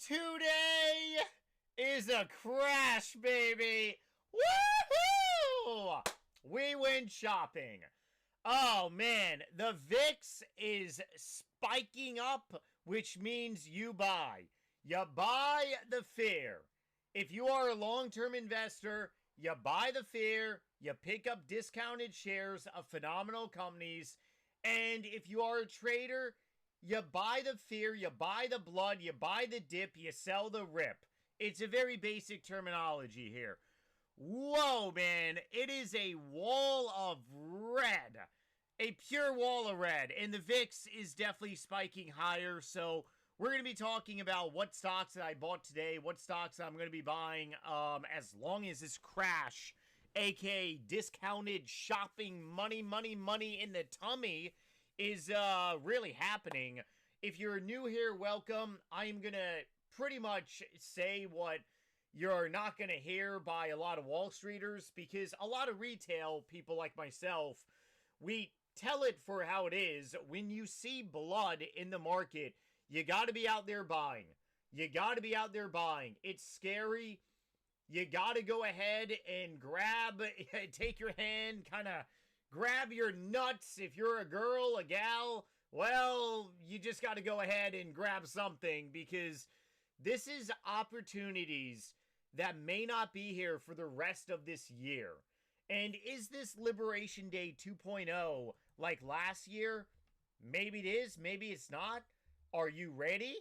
Today is a crash, baby. Woohoo! We went shopping. Oh, man. The VIX is spiking up, which means you buy. You buy the fear. If you are a long-term investor, you buy the fear. You pick up discounted shares of phenomenal companies. And if you are a trader, you buy the fear, you buy the blood, you buy the dip, you sell the rip. It's a very basic terminology here. Whoa, man. It is a wall of red. A pure wall of red. And the VIX is definitely spiking higher. So we're going to be talking about what stocks that I bought today, what stocks I'm going to be buying as long as this crash, aka discounted shopping money in the tummy, is really happening. If you're new here, welcome. I am going to pretty much say what you're not going to hear by a lot of Wall Streeters, because a lot of retail people like myself, we tell it for how it is. When you see blood in the market, you got to be out there buying. You got to be out there buying. It's scary. You got to go ahead and grab, take your hand, kind of grab your nuts. If you're a girl, a gal, well, you just got to go ahead and grab something, because this is opportunities that may not be here for the rest of this year. And is this Liberation Day 2.0 like last year? Maybe it is, maybe it's not. Are you ready?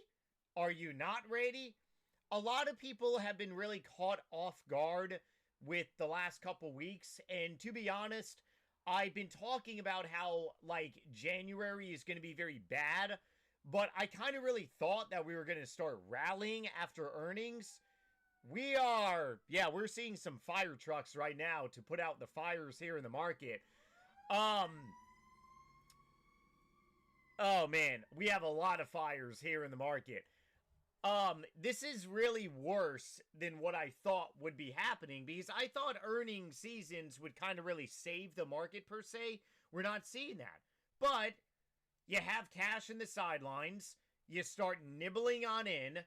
Are you not ready? A lot of people have been really caught off guard with the last couple weeks, and to be honest, I've been talking about how, like, January is going to be very bad, but I kind of really thought that we were going to start rallying after earnings. We're seeing some fire trucks right now to put out the fires here in the market. Oh, man, we have a lot of fires here in the market. This is really worse than what I thought would be happening, because I thought earnings seasons would kind of really save the market per se. We're not seeing that. But you have cash in the sidelines, you start nibbling on in,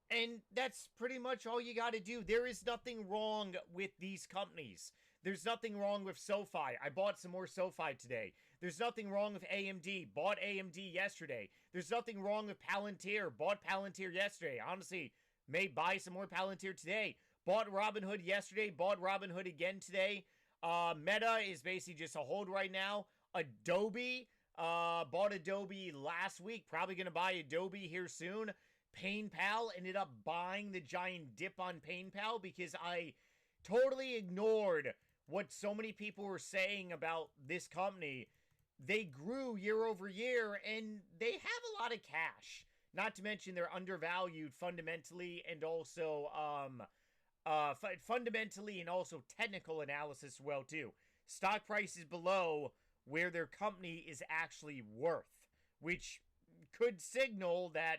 and that's pretty much all you got to do. There is nothing wrong with these companies. There's nothing wrong with SoFi. I bought some more SoFi today. There's nothing wrong with AMD. Bought AMD yesterday. There's nothing wrong with Palantir. Bought Palantir yesterday. Honestly, may buy some more Palantir today. Bought Robinhood yesterday. Bought Robinhood again today. Meta is basically just a hold right now. Adobe. Bought Adobe last week. Probably going to buy Adobe here soon. PayPal, ended up buying the giant dip on PayPal because I totally ignored what so many people were saying about this company. They grew year over year, and they have a lot of cash. Not to mention they're undervalued fundamentally, and also fundamentally and also technical analysis as well too. Stock price is below where their company is actually worth, which could signal that,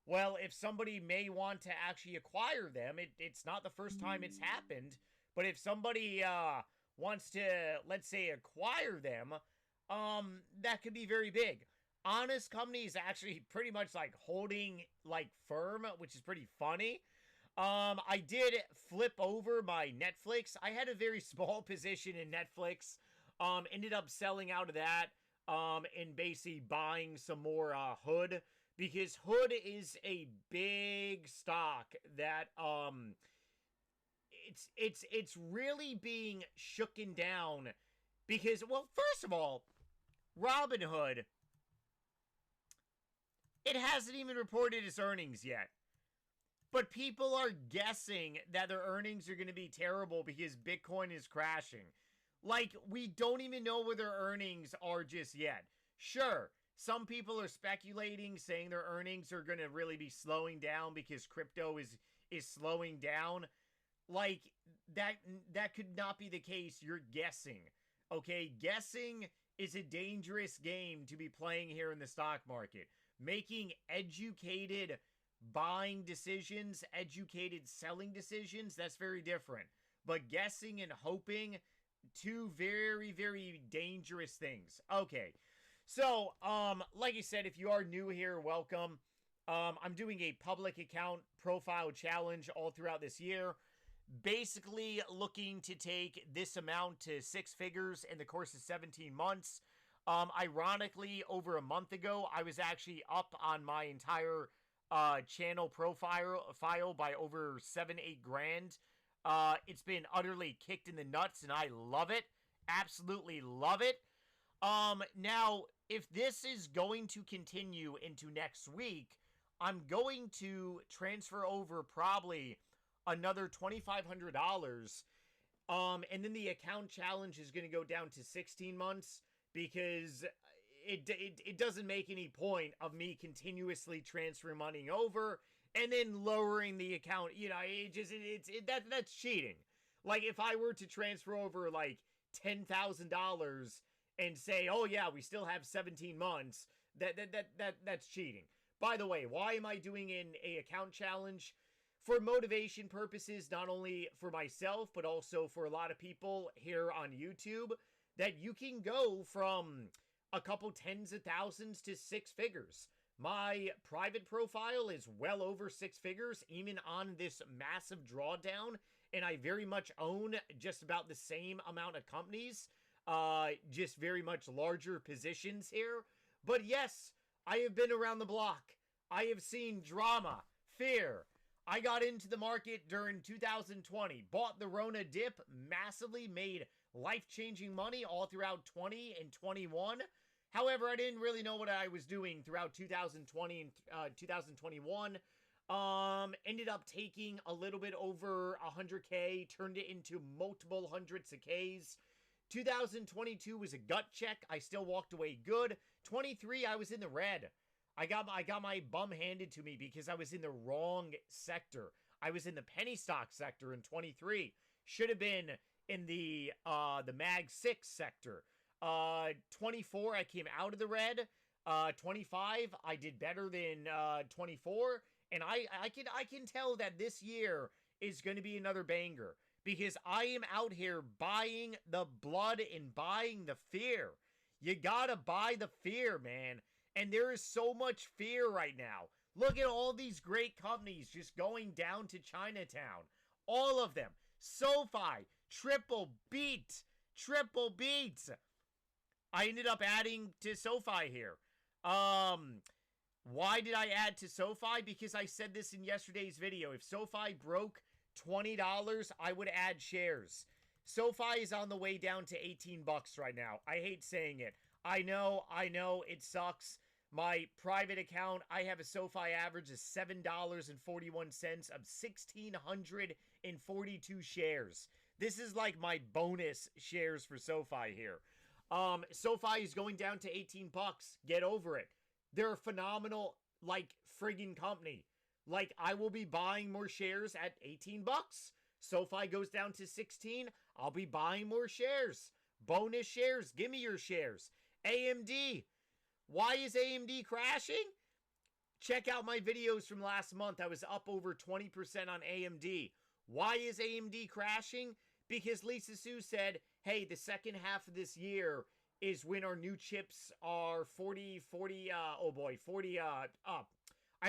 well, if somebody may want to actually acquire them, it's not the first time it's happened, but if somebody wants to, let's say, acquire them, that could be very big. Honest Company is actually pretty much like holding like firm, which is pretty funny. I did flip over my Netflix. I had a very small position in Netflix. Ended up selling out of that, and basically buying some more Hood. Because Hood is a big stock that it's really being shooken down, because, well, first of all, Robinhood, it hasn't even reported its earnings yet. But people are guessing that their earnings are going to be terrible because Bitcoin is crashing. Like, we don't even know where their earnings are just yet. Sure, some people are speculating, saying their earnings are going to really be slowing down because crypto is slowing down. Like, that could not be the case. You're guessing. Okay, guessing is a dangerous game to be playing here in the stock market. Making educated buying decisions, educated selling decisions, that's very different. But guessing and hoping, two very, very dangerous things. Okay. So, like I said, if you are new here, welcome. I'm doing a public account profile challenge all throughout this year. Basically looking to take this amount to 6 figures in the course of 17 months. Ironically, over a month ago, I was actually up on my entire channel profile by over 7-8 grand. It's been utterly kicked in the nuts, and I love it. Absolutely love it. Now, if this is going to continue into next week, I'm going to transfer over probably another $2,500. And then the account challenge is going to go down to 16 months because it doesn't make any point of me continuously transferring money over and then lowering the account. You know, that's cheating. Like if I were to transfer over like $10,000 and say, "Oh yeah, we still have 17 months," that's cheating. By the way, why am I doing an account challenge? For motivation purposes, not only for myself, but also for a lot of people here on YouTube, that you can go from a couple tens of thousands to 6 figures. My private profile is well over 6 figures, even on this massive drawdown, and I very much own just about the same amount of companies, just very much larger positions here. But yes, I have been around the block. I have seen drama, fear. I got into the market during 2020, bought the Rona dip, massively made life-changing money all throughout 20 and 21. However, I didn't really know what I was doing throughout 2020 and 2021. Ended up taking a little bit over 100K, turned it into multiple hundreds of Ks. 2022 was a gut check. I still walked away good. 23, I was in the red. I got my bum handed to me because I was in the wrong sector. I was in the penny stock sector in 23. Should have been in the Mag 6 sector. 24, I came out of the red. 25, I did better than 24. And I can tell that this year is going to be another banger because I am out here buying the blood and buying the fear. You gotta buy the fear, man. And there is so much fear right now. Look at all these great companies just going down to Chinatown. All of them. SoFi, triple beat. Triple beat. I ended up adding to SoFi here. Why did I add to SoFi? Because I said this in yesterday's video. If SoFi broke $20, I would add shares. SoFi is on the way down to 18 bucks right now. I hate saying it. I know, it sucks. My private account, I have a SoFi average of $7.41 of 1,642 shares. This is like my bonus shares for SoFi here. SoFi is going down to 18 bucks. Get over it. They're a phenomenal, like, friggin' company. Like, I will be buying more shares at 18 bucks. SoFi goes down to 16. I'll be buying more shares. Bonus shares. Give me your shares. AMD. Why is AMD crashing? Check out my videos from last month. I was up over 20% on AMD. Why is AMD crashing? Because Lisa Su said, hey, the second half of this year is when our new chips are 40, I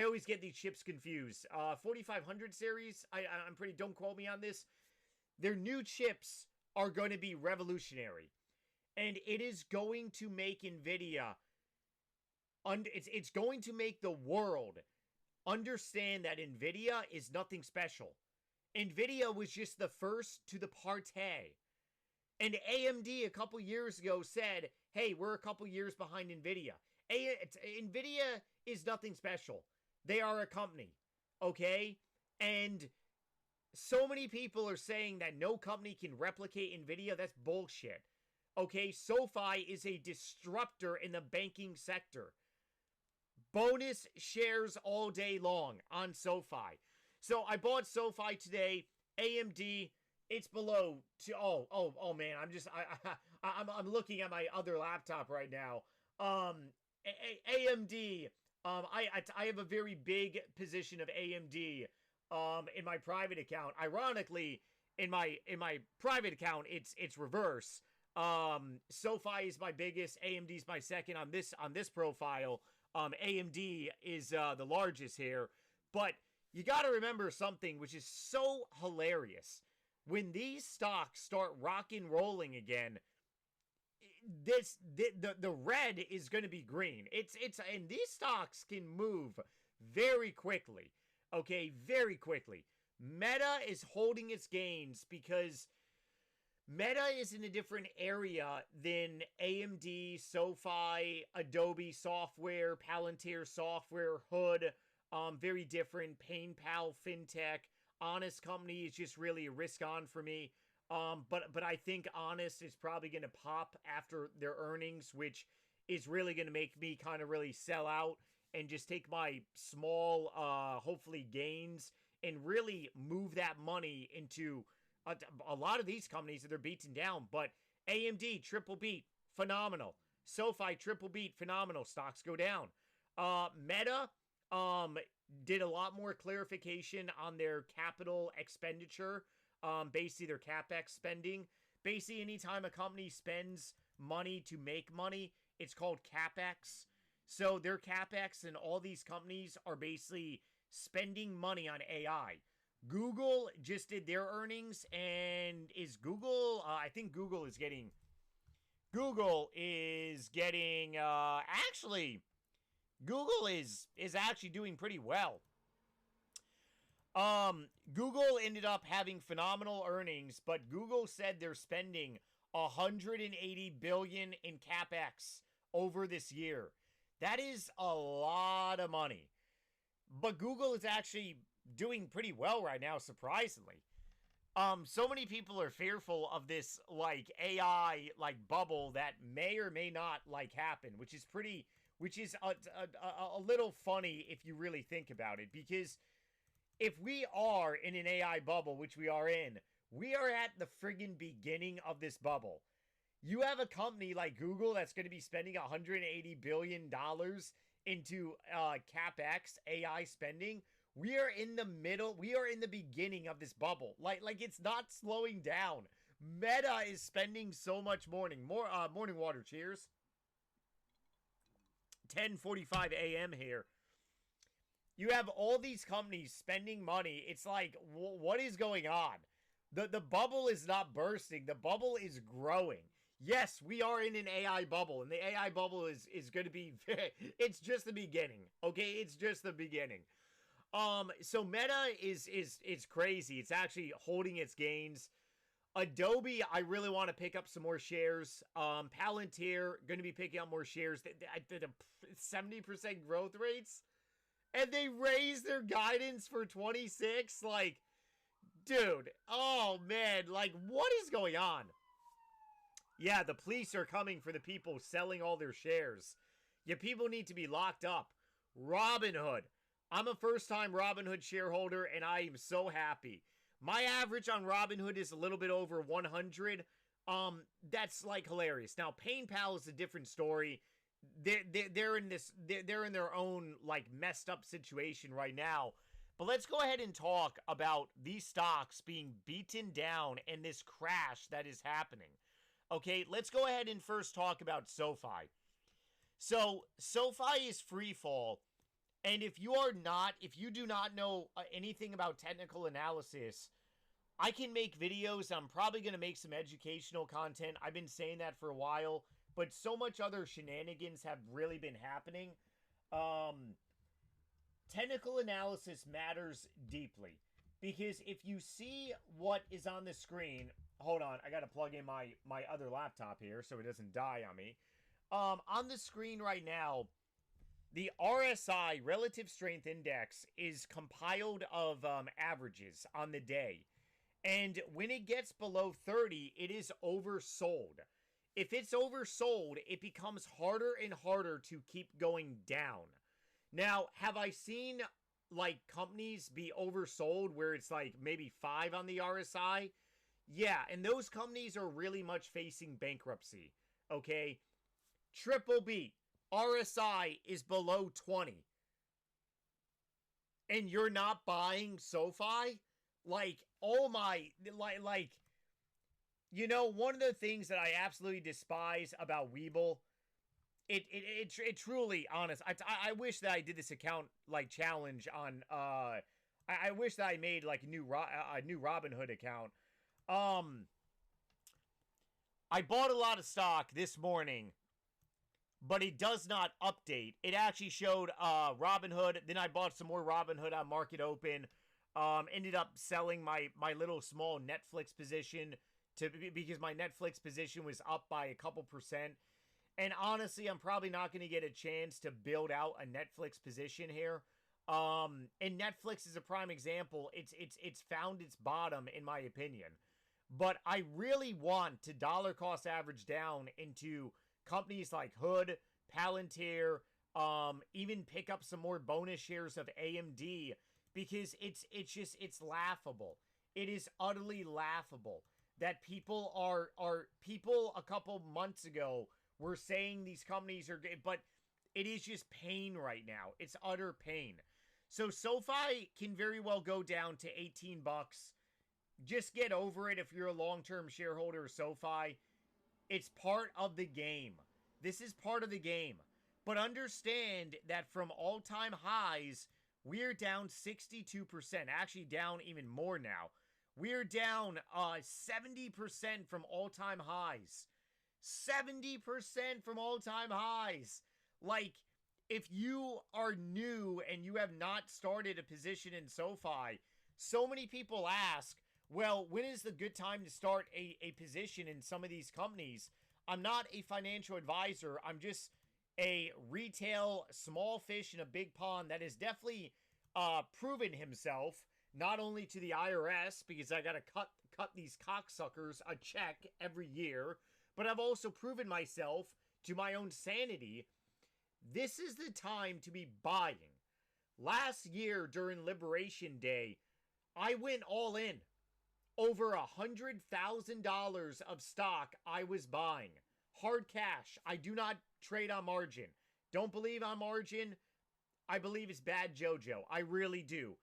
always get these chips confused. 4500 series, I'm pretty, don't quote me on this. Their new chips are going to be revolutionary. And it is going to make NVIDIA, it's going to make the world understand that NVIDIA is nothing special. NVIDIA was just the first to the party. And AMD a couple years ago said, hey, we're a couple years behind NVIDIA. NVIDIA is nothing special. They are a company, okay? And so many people are saying that no company can replicate NVIDIA. That's bullshit. Okay, SoFi is a disruptor in the banking sector. Bonus shares all day long on SoFi. So I bought SoFi today. AMD, it's below. Oh man, I'm looking at my other laptop right now. AMD. I have a very big position of AMD. In my private account. Ironically, in my private account, it's reverse. SoFi is my biggest. AMD is my second on this profile. AMD is the largest here. But you got to remember something which is so hilarious. When these stocks start rock and rolling again, the red is going to be green. It's and these stocks can move very quickly. Okay, very quickly. Meta is holding its gains because Meta is in a different area than AMD, SoFi, Adobe Software, Palantir Software, Hood. Very different. PayPal, FinTech. Honest Company is just really a risk on for me. But I think Honest is probably going to pop after their earnings, which is really going to make me kind of really sell out and just take my small, hopefully, gains and really move that money into a lot of these companies that are beaten down. But AMD, triple beat, phenomenal. SoFi, triple beat, phenomenal. Stocks go down. Meta did a lot more clarification on their capital expenditure. Basically their CapEx spending. Basically, anytime a company spends money to make money, it's called CapEx. So their CapEx and all these companies are basically spending money on AI. Google just did their earnings, and is Google, I think Google is getting, actually, Google is actually doing pretty well. Google ended up having phenomenal earnings, but Google said they're spending 180 billion in CapEx over this year. That is a lot of money. But Google is actually doing pretty well right now, surprisingly. So many people are fearful of this like AI like bubble that may or may not like happen, which is a little funny if you really think about it, because if we are in an AI bubble, which we are in, we are at the friggin' beginning of this bubble. You have a company like Google that's going to be spending $180 billion into CapEx, AI spending. We are in the middle. We are in the beginning of this bubble. Like it's not slowing down. Meta is spending so much morning water. Cheers. 10:45 a.m. here. You have all these companies spending money. It's like, what is going on? The bubble is not bursting. The bubble is growing. Yes, we are in an AI bubble, and the AI bubble is going to be, it's just the beginning, okay? It's just the beginning. So Meta is crazy. It's actually holding its gains. Adobe, I really want to pick up some more shares. Palantir, going to be picking up more shares. The 70% growth rates. And they raised their guidance for 26. Like, dude, oh man, like, what is going on? Yeah, the police are coming for the people selling all their shares. Yeah, people need to be locked up. Robinhood. I'm a first-time Robinhood shareholder, and I am so happy. My average on Robinhood is a little bit over 100. That's like hilarious. Now, PayPal is a different story. They're in their own like messed up situation right now. But let's go ahead and talk about these stocks being beaten down and this crash that is happening. Okay, let's go ahead and first talk about SoFi. So SoFi is free fall, and if you do not know anything about technical analysis, I can make videos. I'm probably going to make some educational content. I've been saying that for a while. But so much other shenanigans have really been happening. Technical analysis matters deeply. Because if you see what is on the screen... Hold on, I got to plug in my other laptop here so it doesn't die on me. On the screen right now, the RSI, Relative Strength Index, is compiled of averages on the day. And when it gets below 30, it is oversold. If it's oversold, it becomes harder and harder to keep going down. Now, have I seen, like, companies be oversold where it's, like, maybe 5 on the RSI? Yeah, and those companies are really much facing bankruptcy, okay? Triple B, RSI is below 20. And you're not buying SoFi? Like, oh my, like... You know, one of the things that I absolutely despise about Webull it truly honest. I wish that I did this account like challenge on I wish that I made like a new Robinhood account. Um I bought a lot of stock this morning, but it does not update. It actually showed Robinhood. Then I bought some more Robinhood on Market Open. Ended up selling my little small Netflix position because my Netflix position was up by a couple percent. And honestly, I'm probably not going to get a chance to build out a Netflix position here. And Netflix is a prime example. It's found its bottom in my opinion. But I really want to dollar cost average down into companies like Hood, Palantir, even pick up some more bonus shares of AMD because it's laughable. It is utterly laughable that people a couple months ago were saying these companies are good, but it is just pain right now. It's utter pain. So SoFi can very well go down to 18 bucks. Just get over it if you're a long-term shareholder of SoFi. It's part of the game. This is part of the game. But understand that from all-time highs, we're down 62%. Actually down even more now. We're down 70% from all-time highs. 70% from all-time highs. Like, if you are new and you have not started a position in SoFi, so many people ask, well, when is the good time to start a position in some of these companies? I'm not a financial advisor. I'm just a retail small fish in a big pond that has definitely proven himself, not only to the IRS, because I got to cut these cocksuckers a check every year, but I've also proven myself to my own sanity. This is the time to be buying. Last year during Liberation Day, I went all in. Over $100,000 of stock I was buying. Hard cash. I do not trade on margin. Don't believe on margin. I believe it's bad JoJo. I really do.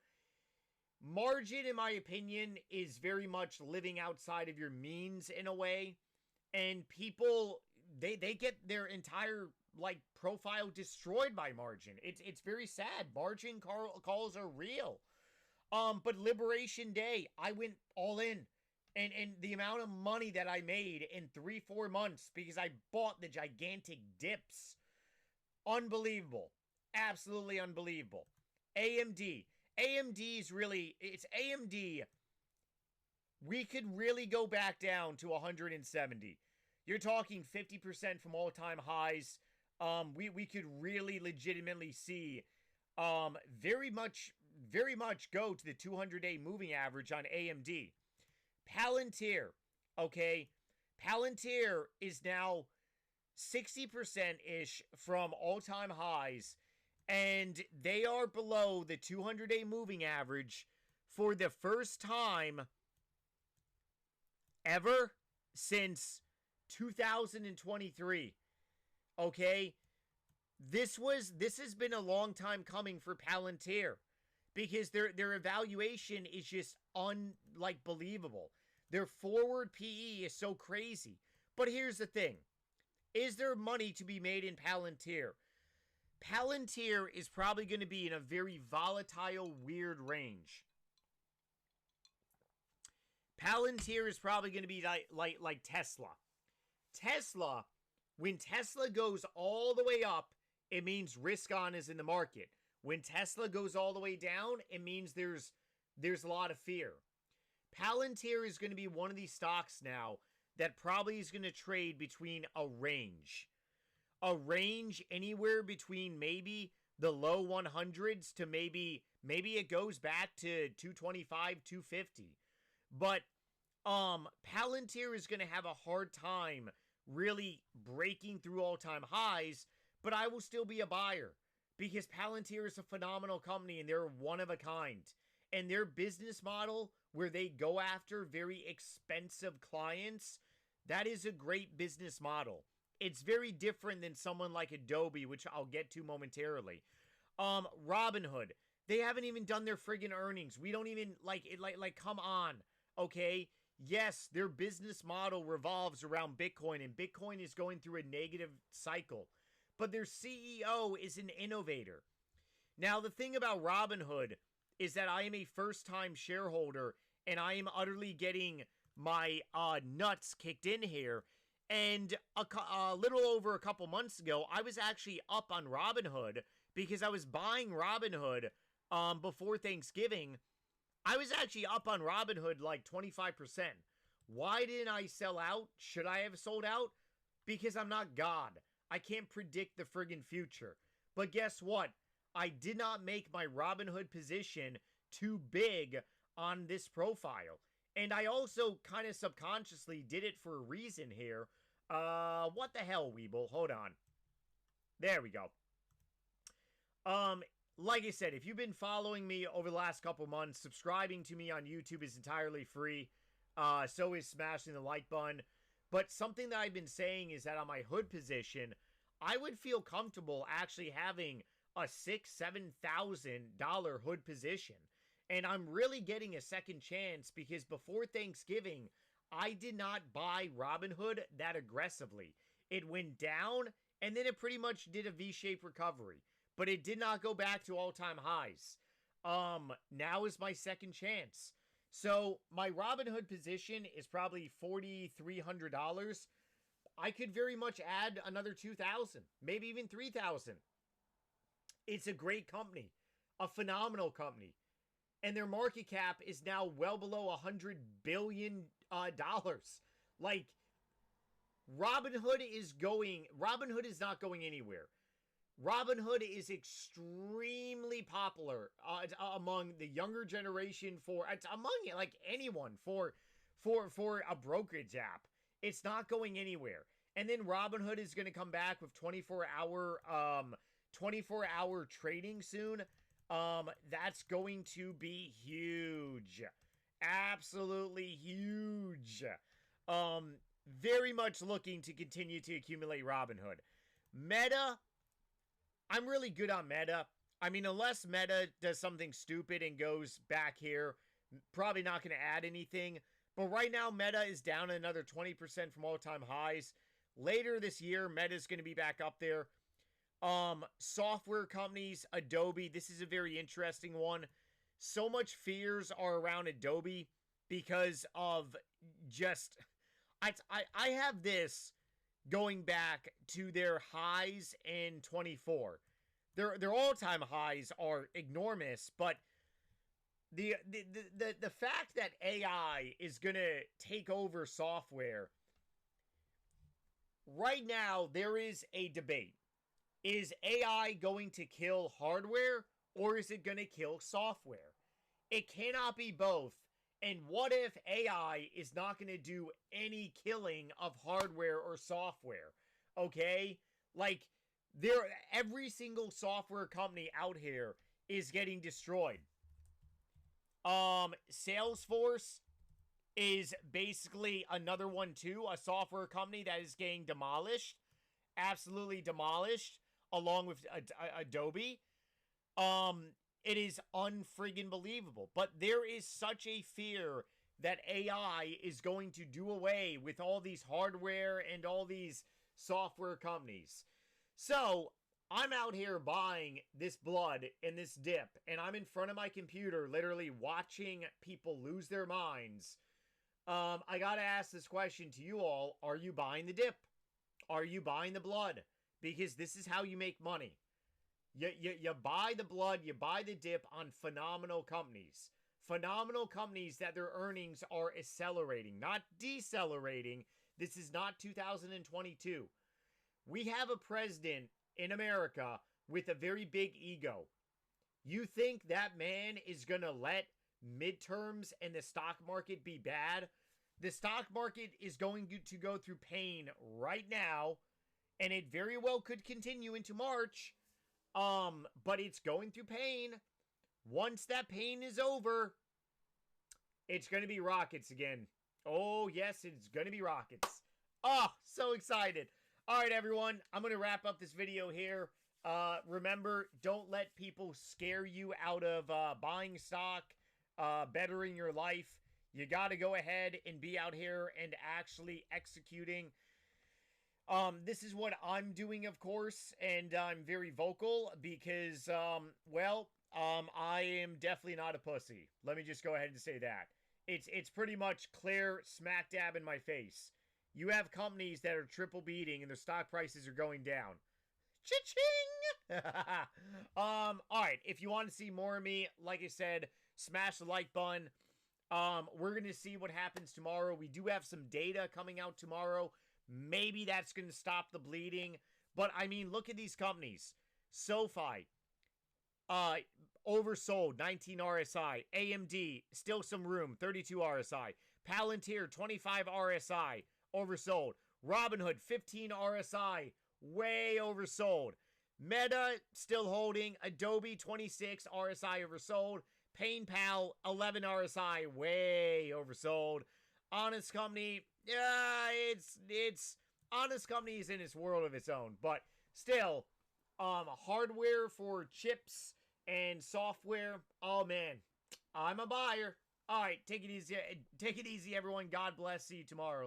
Margin, in my opinion, is very much living outside of your means in a way. And people, they get their entire like profile destroyed by margin. It's very sad. Margin calls are real. But Liberation Day, I went all in. And the amount of money that I made in 3-4 months because I bought the gigantic dips. Unbelievable. Absolutely unbelievable. AMD. AMD is really, it's AMD. We could really go back down to 170. You're talking 50% from all-time highs. We could really legitimately see very much go to the 200-day moving average on AMD. Palantir, okay? Palantir is now 60%-ish from all-time highs, and they are below the 200-day moving average for the first time ever since 2023. Okay? This has been a long time coming for Palantir because their evaluation is just unbelievable. Their forward PE is so crazy. But here's the thing. Is there money to be made in Palantir? Palantir is probably going to be in a very volatile, weird range. Palantir is probably going to be like Tesla. Tesla, when Tesla goes all the way up, it means risk on is in the market. When Tesla goes all the way down, it means there's a lot of fear. Palantir is going to be one of these stocks now that probably is going to trade between a range. A range anywhere between maybe the low 100s to maybe it goes back to 225, 250. But Palantir is going to have a hard time really breaking through all-time highs, but I will still be a buyer because Palantir is a phenomenal company and they're one of a kind. And their business model where they go after very expensive clients, that is a great business model. It's very different than someone like Adobe, which I'll get to momentarily. Robinhood, they haven't even done their friggin' earnings. We don't even, come on, okay? Yes, their business model revolves around Bitcoin, and Bitcoin is going through a negative cycle. but their CEO is an innovator. Now, the thing about Robinhood is that I am a first-time shareholder, and I am utterly getting my nuts kicked in here. And a little over a couple months ago, I was actually up on Robinhood because I was buying Robinhood before Thanksgiving. I was actually up on Robinhood like 25%. Why didn't I sell out? Should I have sold out? Because I'm not God. I can't predict the friggin' future. But guess what? I did not make my Robinhood position too big on this profile. And I also kind of subconsciously did it for a reason here. What the hell, Weeble? Hold on. There we go. Like I said, if you've been following me over the last couple months, subscribing to me on YouTube is entirely free. So is smashing the like button. But something that I've been saying is that on my hood position, I would feel comfortable actually having a $6,000-$7,000 hood position. And I'm really getting a second chance because before Thanksgiving, I did not buy Robinhood that aggressively. It went down, and then it pretty much did a V-shaped recovery. But it did not go back to all-time highs. Now is my second chance. So my Robinhood position is probably $4,300. I could very much add another $2,000, maybe even $3,000. It's a great company, a phenomenal company. And their market cap is now well below $100 billion. Like, Robinhood is not going anywhere. Robinhood is extremely popular among the younger generation among like anyone for a brokerage app. It's not going anywhere. And then Robinhood is going to come back with 24-hour trading soon. That's going to be huge. Absolutely huge. Very much looking to continue to accumulate Robinhood. Meta, I'm really good on Meta. I mean, unless Meta does something stupid and goes back here, probably not going to add anything. But right now, Meta is down another 20% from all-time highs. Later this year, Meta is going to be back up there. Software companies, Adobe, this is a very interesting one. So much fears are around Adobe because of just... I have this going back to their highs in 24. Their all-time highs are enormous, but the fact that AI is going to take over software, right now there is a debate. Is AI going to kill hardware, or is it going to kill software? It cannot be both. And what if AI is not going to do any killing of hardware or software? Okay? Like, every single software company out here is getting destroyed. Salesforce is basically another one too, a software company that is getting demolished. Absolutely demolished, along with Adobe. It is unfriggin' believable. But there is such a fear that AI is going to do away with all these hardware and all these software companies. So, I'm out here buying this blood and this dip, and I'm in front of my computer literally watching people lose their minds. I gotta ask this question to you all. Are you buying the dip? Are you buying the blood? Because this is how you make money. You buy the blood, you buy the dip on phenomenal companies. Phenomenal companies that their earnings are accelerating, not decelerating. This is not 2022. We have a president in America with a very big ego. You think that man is going to let midterms and the stock market be bad? The stock market is going to go through pain right now, and it very well could continue into March. But it's going through pain. Once that pain is over, it's going to be rockets again. Oh, yes, it's going to be rockets. Oh, so excited. All right, everyone, I'm going to wrap up this video here. Remember, don't let people scare you out of buying stock, bettering your life. You got to go ahead and be out here and actually executing. This is what I'm doing, of course, and I'm very vocal because, I am definitely not a pussy. Let me just go ahead and say that. It's pretty much clear smack dab in my face. You have companies that are triple beating and their stock prices are going down. Cha-ching! Alright, if you want to see more of me, like I said, smash the like button. We're going to see what happens tomorrow. We do have some data coming out tomorrow. Maybe that's going to stop the bleeding. But, I mean, look at these companies. SoFi, oversold, 19 RSI. AMD, still some room, 32 RSI. Palantir, 25 RSI, oversold. Robinhood, 15 RSI, way oversold. Meta, still holding. Adobe, 26 RSI, oversold. PayPal, 11 RSI, way oversold. Honest Company, yeah, it's Honest Company is in its world of its own, but still, hardware for chips and software. Oh man, I'm a buyer. All right, take it easy, everyone. God bless. See you tomorrow.